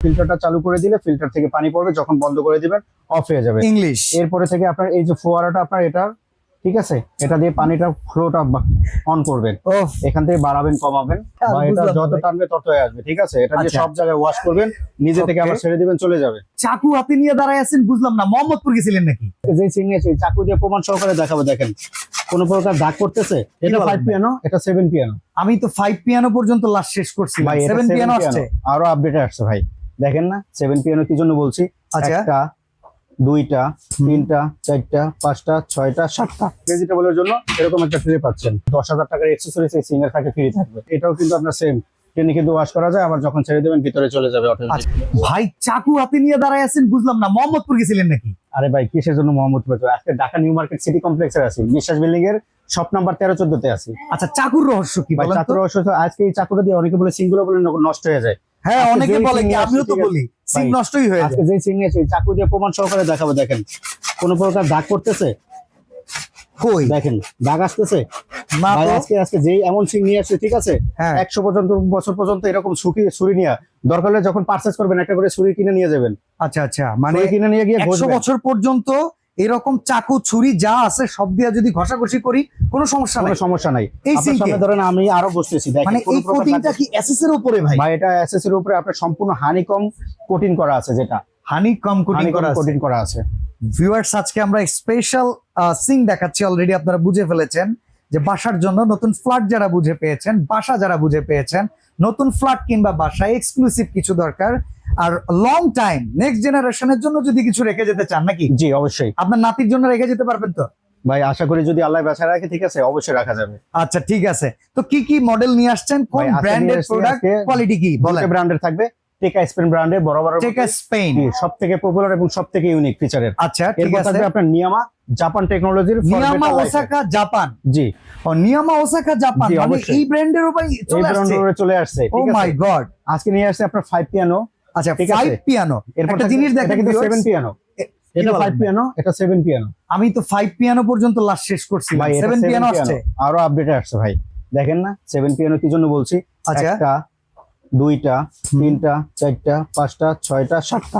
ফিল্টারটা চালু করে দিলে ফিল্টার থেকে পানি পড়বে, যখন বন্ধ করে দিবেন অফ হয়ে যাবে। ইংলিশ। এরপরে থেকে আপনার এই যে ফোয়ারাটা আপনার এটা ঠিক আছে, এটা দিয়ে পানিটা ফ্লোটা অন করবেন, এখান থেকে বাড়াবেন কমাবেন, বা এটা যত টানবে তত হয়ে আসবে। ঠিক আছে, এটা দিয়ে সব জায়গায় ওয়াশ করবেন, নিজে থেকে আবার ছেড়ে দিবেন, চলে যাবে। চাকু হাতে নিয়ে দাঁড়ায় আছেন, বুঝলাম না মোহাম্মদপুর গেছিলেন নাকি? যে চিংড়ি আছে চাকু দিয়ে প্রমাণ সহকারে দেখাবো। দেখেন কোন প্রকার দাগ করতেছে, এটা 5 পিয়ানো, এটা 7 পিয়ানো। আমি তো 5 পিয়ানো পর্যন্ত লাস্ট শেষ করছি ভাই, 7 পিয়ানো আসছে, আরো আপডেটে আসছে ভাই। দেখেন না 7 পিয়ানো কি জন্য বলছি? একটা, দুইটা, তিনটা, চারটা, পাঁচটা, ছয়টা, সাতটা ভেজিটেবলের জন্য এরকম একটা ট্রে পাচ্ছেন। 10,000 টাকার এক্সেসরিজ এই সিঙ্গার থাকে ফ্রি থাকবে। এটাও কিন্তু আপনার সেম ট্রেনে কিন্তু ওয়াশ করা যায়, আবার যখন ছেড়ে দেবেন ভিতরে চলে যাবে অটোমেটিক। ভাই চাকু হাতে নিয়ে দাঁড়ায় আছেন, বুঝলাম না মোহাম্মদপুর গেছিলেন নাকি? আরে ভাই কিসের জন্য মোহাম্মদপুর? আজকে ঢাকা নিউ মার্কেট সিটি কমপ্লেক্সে আছি, বিশ্বাস বিল্ডিং এর শপ নাম্বার 13-14 তে আছি। আচ্ছা চাকুর রহস্য কি বলেন তো? চাকুর রহস্য আজকে এই চাকুটা দিয়ে অনেকে বলে সিঙ্গুলো বলে নষ্ট হয়ে যায়। হ্যাঁ অনেকে বলে, কি আমিও তো বলি সিং নষ্টই হয়ে যায়। আজকে যে চিংড়ি আছে চাকু দিয়ে প্রমাণ সহকারে দেখাবো। দেখেন কোন প্রকার দাগ করতেছে, কই দেখেন দাগ আসতেছে না তো। আজকে যে এমন চিংড়ি আসছে, ঠিক আছে 100 বছর পর্যন্ত এরকম ছুরি নিয়ে দরকার হলে যখন পারচেজ করবেন একটা করে ছুরি কিনে নিয়ে যাবেন। আচ্ছা আচ্ছা, মানে কিনে নিয়ে গিয়ে 100 বছর পর্যন্ত এরকম চাকু ছুরি যা আছে সব দিয়ে যদি ঘষাঘষি করি কোনো সমস্যা নাই। এই সামনে ধরেন আমি আরো বসতেছি, দেখেন মানে এই কোটিংটা কি এসএস এর উপরে ভাই? ভাই এটা এসএস এর উপরে আপনার সম্পূর্ণ হানিকম কোটিং করা আছে, যেটা হানিকম কোটিং করা আছে। ভিউয়ার্স আজকে আমরা স্পেশাল সিং দেখাচ্ছি, অলরেডি আপনারা বুঝে ফেলেছেন যে বাসার জন্য নতুন ফ্ল্যাট যারা বুঝে পেয়েছেন, বাসা যারা বুঝে পেয়েছেন, নতুন ফ্ল্যাট কিংবা বাসায় এক্সক্লুসিভ কিছু দরকার আর লং টাইম নেক্সট জেনারেশনের জন্য যদি কিছু রেখে যেতে চান নাকি? জি অবশ্যই। আপনার নাতির জন্য রেখে যেতে পারবেন তো? ভাই আশা করি যদি আল্লাহ বাঁচায় রাখে, ঠিক আছে অবশ্যই রাখা যাবে। আচ্ছা ঠিক আছে, তো কি কি মডেল নিয়ে আসছেন, কোন ব্র্যান্ডের প্রোডাক্ট, কোয়ালিটি কি বলেন? ব্র্যান্ডের থাকবে, টেকা স্পেন ব্র্যান্ডের বরাবর টেকা স্পেন সবথেকে পপুলার এবং সবথেকে ইউনিক ফিচারের। আচ্ছা ঠিক আছে, থাকবে আপনার নিয়ামা জাপান টেকনোলজির, নিয়ামা ওসাকা জাপান। জি ও নিয়ামা ওসাকা জাপান, মানে এই ব্র্যান্ডের উপরে চলে আসছে। ও মাই গড, আজকে নিয়ে আসছে আপনার 5 পিয়ানো। আচ্ছা 5 পিয়ানো, একটা জিনিস দেখেন কিন্তু 7 পিয়ানো, এটা 5 পিয়ানো, এটা 7 পিয়ানো। আমি তো 5 পিয়ানো পর্যন্ত লাস্ট শেষ করছি ভাই, 7 পিয়ানো আসছে, আরো আপডেটে আসছে ভাই। দেখেন না 7 পিয়ানো কি জন্য বলছি? একটা, দুইটা, তিনটা, চারটা, পাঁচটা, ছয়টা, সাতটা।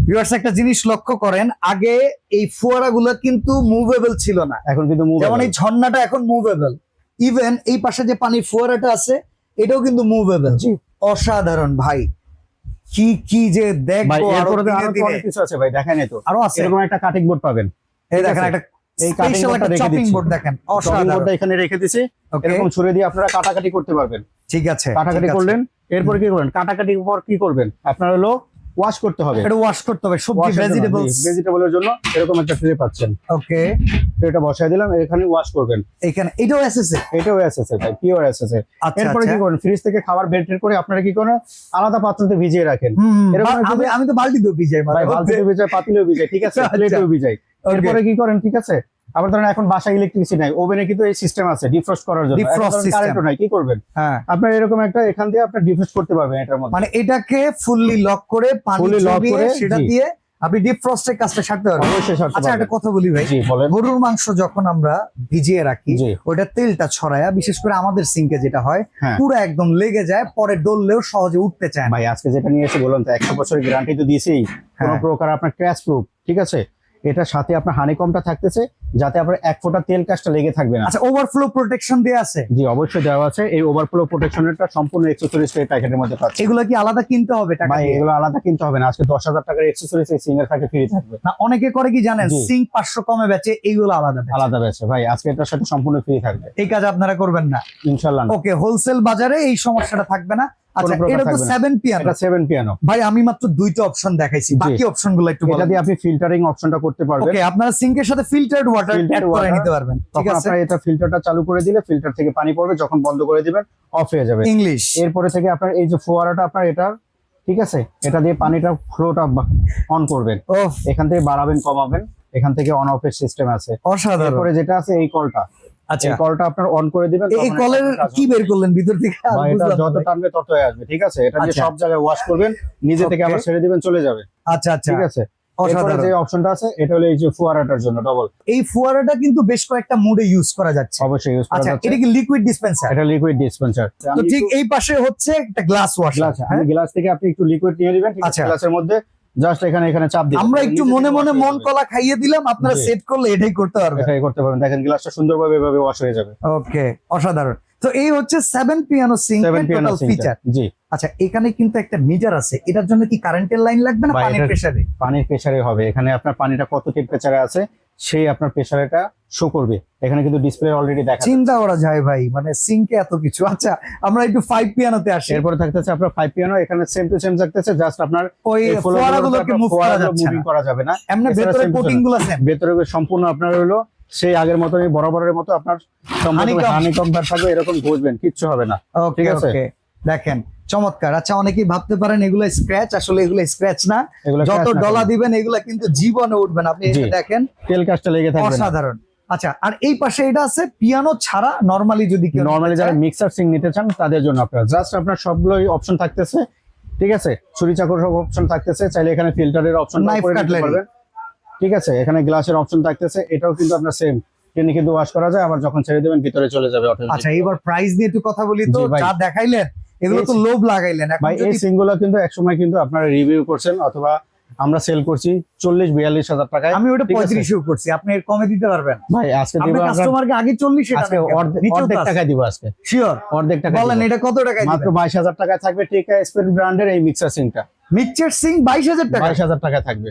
ভিউয়ার্স একটা জিনিস লক্ষ্য করেন, আগে এই ফোয়ারাগুলো কিন্তু মুভেবল ছিল না, এখন কিন্তু যেমন এই ঝর্ণাটা এখন মুভেবল, ইভেন এই পাশে যে পানির ফোয়ারাটা আছে এটাও কিন্তু মুভেবল। অসাধারণ ভাই, কি কি যে দেখবো, আরো অনেক কিছু আছে ভাই, দেখেন তো আরো আছে। এরকম একটা কাটিং বোর্ড পাবেন, এই দেখেন একটা এই কাটিং বোর্ডটা রেখে চপিং দিচ্ছি, বোর্ড দেখেন, চপিং বোর্ডটা এখানে রেখে দিছি। এরকম ছুরি দিয়ে আপনারা কাটাকাটি করতে পারবেন। ঠিক আছে, কাটাকাটি করলেন, এরপর কি করবেন? কাটাকাটির পর কি করবেন? আপনার হলো ওয়াশ করতে হবে, এটা ওয়াশ করতে হবে সবজি ভেজিটেবলের জন্য এরকম একটা ট্রে পাচ্ছেন। ওকে, ট্রেটা বসায় দিলাম, এখানে ওয়াশ করবেন। এখানে এটাও এসএসএ, এটাও এসএসএ ভাই, পিওর এসএসএ। এরপরে কি করেন? ফ্রিজ থেকে খাবার বের করে আপনারা কি করেন? আলাদা পাত্রতে ভিজিয়ে রাখেন। এরকম আমি তো বালতিতেও ভিজাই, ভাই বালতিতে ভিজাই, পাতিলেও ভিজাই, ঠিক আছে প্লেটেও ভিজাই। এরপরে কি করেন? ঠিক আছে, আবার ধরেন এখন বাসায় ইলেকট্রিসিটি নাই, ওভেনে কিন্তু এই সিস্টেম আছে ডিফ্রস্ট করার জন্য, কারেন্টও নাই, কি করবেন? আপনার এরকম একটা এখান দিয়ে আপনি ডিফ্রস্ট করতে পারবেন এটার মধ্যে, মানে এটাকে ফুললি লক করে পানি দিয়ে সেটা দিয়ে আপনি ডিফ্রস্টের কাজটা সারতে পারবেন। আচ্ছা একটা কথা বলি ভাই, গরুর মাংস যখন আমরা ভিজিয়ে রাখি ওইটা তেলটা ছড়ায়া, বিশেষ করে আমাদের সিঙ্কে যেটা হয় পুরো একদম লেগে যায়, পরে ডললেও সহজে উঠতে চায় না। ভাই আজকে যেটা নিয়ে এসে বললাম তো 100 বছরের গ্যারান্টি তো দিয়েছি, কোনো প্রকার আপনার ক্র্যাশ প্রুফ, ঠিক আছে। এটার সাথে আপনার হানিকমটা থাকতেছে, যাতে আপনার এক ফোঁটা তেল কাজটা লেগে থাকবে না। আচ্ছা ওভারফ্লো প্রোটেকশন দেয়া আছে? জি অবশ্যই দেওয়া আছে। এই ওভারফ্লো প্রোটেকশনটা সম্পূর্ণ এক্সেসরিজ এর প্যাকেটের মধ্যে পাচ্ছেন। এগুলো কি আলাদা কিনতে হবে টাকা ভাই? দিয়ে? এগুলো আলাদা কিনতে হবে না, আজকে 10,000 টাকার এক্সেসরিজ এই সিঙ্গেল থাকে ফ্রি থাকবে। না অনেকে করে কি জানেন, সিঙ্ক 500 কমে বেচে, এইগুলো আলাদা বেচে। ভাই আজকে এটার সাথে সম্পূর্ণ ফ্রি থাকবে। এই কাজ আপনারা করবেন না ইনশাআল্লাহ। ওকে, হোলসেল বাজারে এই সমস্যাটা থাকবে না। আচ্ছা এটা তো 7 পিয়ানো। এটা 7 পিয়ানো ভাই, আমি মাত্র দুইটা অপশন দেখাইছি, বাকি অপশনগুলো একটু বলেন। এটা দিয়ে আপনি ফিল্টারিং অপশনটা করতে পারবেন। ওকে, আপনারা সিঙ্কের সাথে ফিল্টারড ওয়াটার অ্যাড করে নিতে পারবেন। ঠিক আছে, আপনারা এটা ফিল্টারটা চালু করে দিলে ফিল্টার থেকে পানি পড়বে, যখন বন্ধ করে দিবেন অফ হয়ে যাবে। ইংলিশ। এরপরে থেকে আপনার এই যে ফোয়ারাটা আপনার এটা ঠিক আছে, এটা দিয়ে পানিটা ফ্লোটা অন করবেন, এখান থেকে বাড়াবেন কমাবেন, এখান থেকে অন অফ এর সিস্টেম আছে। অসাধারণ। এরপরে যেটা আছে এই কলটা, আচ্ছা এই কলটা আপনার অন করে দিবেন। এই কলের কি বের করলেন ভিতর থেকে? এটা যত টানবে তত হয়ে আসবে, ঠিক আছে। এটা দিয়ে সব জায়গায় ওয়াশ করবেন, নিজে থেকে আবার ছেড়ে দিবেন, চলে যাবে। আচ্ছা আচ্ছা ঠিক আছে। এরপরে অসাধারণ। যে অপশনটা আছে এটা হলো এই যে ফোয়ারাটার জন্য ডবল। এই ফোয়ারাটা কিন্তু বেশ কয়েকটা মুডে ইউজ করা যাচ্ছে। অবশ্যই ইউজ করা আচ্ছা, যাচ্ছে। এটা কি লিকুইড ডিসপেন্সার? এটা লিকুইড ডিসপেন্সার। তো ঠিক এই পাশে হচ্ছে একটা গ্লাস ওয়াশ। গ্লাস, আমি গ্লাস থেকে আপনি একটু লিকুইড নিয়ে নেবেন, ঠিক আছে? আচ্ছা। গ্লাসের মধ্যে জাস্ট এখানে চাপ দিবেন। আমরা একটু নিচে মনে থেকে মনে wash হয়ে মন যাবে। কলা খাইয়ে দিলাম, আপনারা জি। সেট করলে এটাই করতে পারবেন। এটাই করতে পারবেন। দেখেন গ্লাসটা সুন্দরভাবে এভাবে ওয়াশ হয়ে যাবে। ওকে, অসাধারণ। তো এই হচ্ছে 7 পিয়ানো সিঙ্ক 7 এর পিয়ানো টোটাল ফিচার। জি। আচ্ছা, এখানে কিন্তু একটা মিটার আছে, এটার জন্য কি কারেন্টের লাইন লাগবে না বা পানির এটার- প্রেসারে? পানির প্রেসারে হবে। এখানে আপনার পানিটা কত টেম্পারেচারে আছে সেই আপনার প্রেসারটা শো করবে। এখানে কিন্তু ডিসপ্লে অলরেডি দেখা যাচ্ছে। চিন্তা করা যায় ভাই, মানে সিঙ্কে এত কিছু। আচ্ছা, আমরা একটু 5 পিয়ানোতে আসি। এরপরে থাকতেছে আপনার 5 পিয়ানো। এখানে সেম টু সেম থাকতেছে, জাস্ট আপনার ওই এই ফোয়ারাগুলোকে মুভ করা যাচ্ছে মুভিং না, করা যাবে না। এমনি এছাড়া ভেতরে same to কোটিং same। গুলো সেম। ভেতরে সম্পূর্ণ আপনার হলো সেই আগের মতনই বরাবরের মতো আপনার Honeycomb। হানিকম থাকবে, এরকম ঘষবেন কিচ্ছু হবে না। ওকে ঠিক আছে। ওকে, দেখেন চমৎকার। আচ্ছা, অনেকেই ভাবতে পারেন এগুলো স্ক্র্যাচ, আসলে এগুলো স্ক্র্যাচ না। এগুলো যত scratch না ডলা কোনো। দিবেন এগুলা কিন্তু জীবনে উঠবে না। আপনি এটা জি। দেখেন, তেল কাজটা লেগে থাকবে না। অসাধারণ। আচ্ছা, আর এই পাশে এটা আছে পিয়ানো ছাড়া নরমালি যদি কেউ নরমালি নিতে যারা চায়। মিক্সার সিং নিতে চান তাদের জন্য আপনার জাস্ট আপনার সবগুলোই অপশন থাকতেছে, ঠিক আছে? ছুরি চাকুর সব অপশন থাকতেছে। চাইলে এখানে ফিল্টারের অপশন Knife cutlery। পারবেন, ঠিক আছে? এখানে গ্লাসের অপশন থাকতেছে, এটাও কিন্তু আপনার সেম টেনে কিন্তু ওয়াশ করা যায়, আবার যখন ছেড়ে দেবেন ভিতরে চলে যাবে অটোমেটিক। আচ্ছা, এবার প্রাইস নিয়ে একটু কথা বলি তো। জি ভাই। যা দেখাইলেন এগুলো তো এই- লোভ লাগাইলেন। এখন ভাই এই যদি সিংগুলো কিন্তু একসময় কিন্তু আপনারা রিভিউ করছেন অথবা আমরা সেল করছি 40-42 হাজার টাকায়। আমি ওটা ঠিক আছে? 35 করছি, আপনি এর কমে দিতে পারবেন? ভাই আজকে আপনি দিব আমরা, কাস্টমারকে আগে 40 আজকে অর্ধেক টাকায় দিব। আজকে শিওর অর্ধেক টাকা বলেন, এটা কত টাকায় মাত্র দিবেন? 22,000 টাকায় থাকবে টিকা স্পেন ব্র্যান্ডের এই মিক্সার সিংটা। মিক্সচার সিং 22,000 টাকা 22,000 টাকায় থাকবে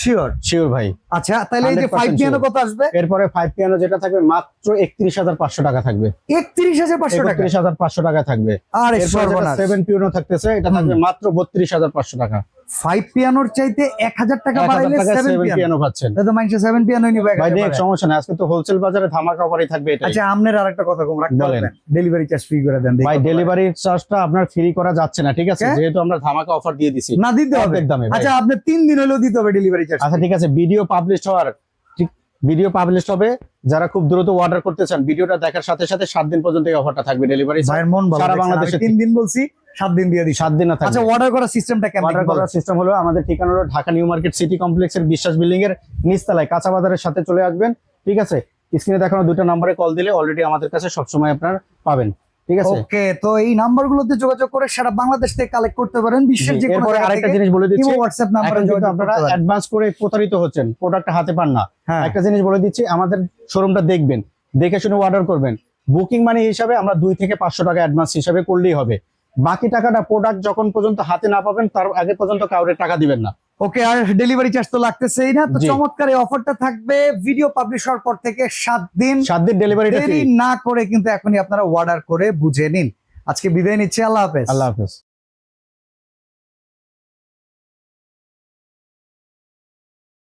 শিওর। শিওর ভাই। আচ্ছা, তাহলে এই যে 5 100% পিয়ানো sure। কত আসবে? এরপরে 5 পিয়ানো যেটা থাকবে মাত্র 31,500 টাকা থাকবে। 31,500 টাকা। 31,500 টাকা থাকবে। আরে এরপরে সর্বনাশ। 7 পিয়ানো থাকতেছে, এটা থাকবে মাত্র 32,500 টাকা। 5 পিয়ানোর চাইতে 1000 টাকা 1,000 বাড়াইলে টাকায় 7 7 পিয়ানো। পিয়ানো পাচ্ছেন। তাহলে তো মানুষ 7 পিয়ানো নিবে ভাই একেবারে। দেখ সমস্যা নাই, আজকে তো হোলসেল বাজারে ধামাকা অফারই থাকবে এটা। আচ্ছা, আপনার আরেকটা কথা কম রাখতে বলেন। পারবেন, ডেলিভারি চার্জ ফ্রি করে দেন। দেখি ভাই কত ডেলিভারি চার্জটা আপনার ফ্রি করা যাচ্ছে না, ঠিক আছে? Okay? যেহেতু আমরা ধামাকা অফার দিয়ে দিছি পারে। না দিতে হবে। অর্ধেক দামে ভাই। আচ্ছা, আপনি 3 দিন হলেও দিতে হবে ডেলিভারি চার্জ। আচ্ছা ঠিক আছে, ভিডিও পাবলিশ হওয়ার ঠিক ভিডিও পাবলিশ হবে, যারা খুব দ্রুত অর্ডার করতে চান ভিডিওটা দেখার সাথে সাথে 7 দিন পর্যন্ত এই অফারটা থাকবে ডেলিভারি। ভাইয়ের মন ভালো, সারা দেখছেন, বাংলাদেশে আমি 3 দিন বলছি, 7 দিন দিয়ে দিছি। 7 দিন না আচ্ছা, থাকবে। অর্ডার করার সিস্টেমটা কেমন? অর্ডার করার সিস্টেম হলো আমাদের ঠিকানা হলো ঢাকা নিউ মার্কেট সিটি কমপ্লেক্সের বিশ্বাস বিল্ডিং এর নিচতলায় কাঁচা বাজারের সাথে চলে আসবেন, ঠিক আছে? স্ক্রিনে দেখানো 2টা নম্বরে কল দিলে অলরেডি আমাদের কাছে সবসময় আপনার পাবেন, ঠিক আছে? ওকে, তো এই নাম্বারগুলোতে যোগাযোগ করে সারা বাংলাদেশ থেকে কালেক্ট করতে পারেন, বিশ্বের জি, যে কোনো এরপরে জায়গা আরেকটা থেকে। জিনিস বলে দিচ্ছি, ইমো হোয়াটসঅ্যাপ নাম্বারে এখন কিন্তু যোগাযোগ আপনারা করতে পারেন। অ্যাডভান্স করে প্রতারিত হচ্ছেন, প্রোডাক্টটা হাতে পান না। হ্যাঁ, একটা জিনিস বলে দিচ্ছি, আমাদের শোরুমটা দেখবেন, দেখে শুনে অর্ডার করবেন। বুকিং মানি হিসাবে আমরা 2 থেকে 500 টাকা অ্যাডভান্স হিসাবে করলেই হবে। বাকি টাকাটা প্রোডাক্ট যখন পর্যন্ত হাতে না পাবেন তার আগে পর্যন্ত কাউরে টাকা দিবেন না। ওকে, আর ডেলিভারি চার্জ তো লাগতেছেই না। তো জি। চমৎকার এই অফারটা থাকবে ভিডিও পাবলিশ হওয়ার পর থেকে 7 দিন। 7 দিন ডেলিভারিটা দেরি ফ্রি। না করে কিন্তু এখনই আপনারা অর্ডার করে বুঝে নিন। আজকে বিদায় নিচ্ছি, আল্লাহ হাফেজ। আল্লাহ হাফেজ।